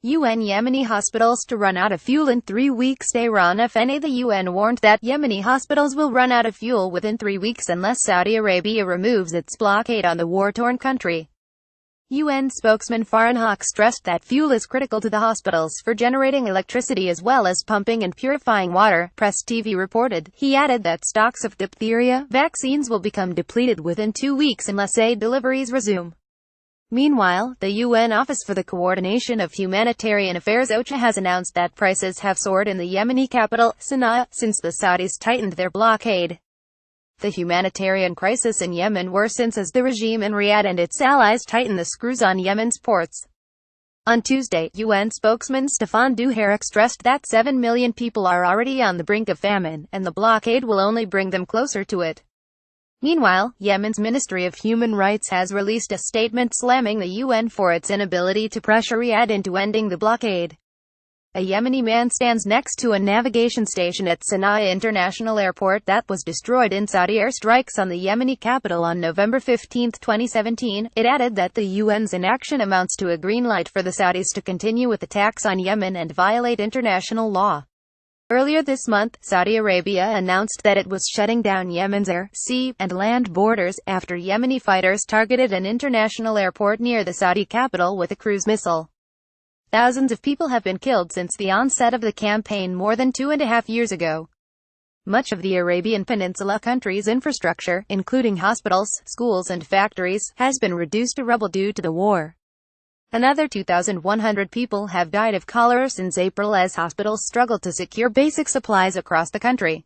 UN Yemeni hospitals to run out of fuel in 3 weeks. Tehran FNA. The UN warned that Yemeni hospitals will run out of fuel within 3 weeks unless Saudi Arabia removes its blockade on the war-torn country. UN spokesman Farhan Haq stressed that fuel is critical to the hospitals for generating electricity as well as pumping and purifying water, presstv reported. He added that stocks of diphtheria vaccines will become depleted within 2 weeks unless aid deliveries resume. Meanwhile, the UN Office for the Coordination of Humanitarian Affairs OCHA has announced that prices have soared in the Yemeni capital, Sana'a, since the Saudis tightened their blockade. The humanitarian crisis in Yemen worsens as the regime in Riyadh and its allies tighten the screws on Yemen's ports. On Tuesday, UN spokesman Farhan Haq stressed that 7 million people are already on the brink of famine, and the blockade will only bring them closer to it. Meanwhile, Yemen's Ministry of Human Rights has released a statement slamming the UN for its inability to pressure Riyadh into ending the blockade. A Yemeni man stands next to a navigation station at Sana'a International Airport that was destroyed in Saudi airstrikes on the Yemeni capital on November 15, 2017. It added that the UN's inaction amounts to a green light for the Saudis to continue with attacks on Yemen and violate international law. Earlier this month, Saudi Arabia announced that it was shutting down Yemen's air, sea, and land borders, after Yemeni fighters targeted an international airport near the Saudi capital with a cruise missile. Thousands of people have been killed since the onset of the campaign more than 2.5 years ago. Much of the Arabian Peninsula country's infrastructure, including hospitals, schools and factories, has been reduced to rubble due to the war. Another 2,100 people have died of cholera since April as hospitals struggle to secure basic supplies across the country.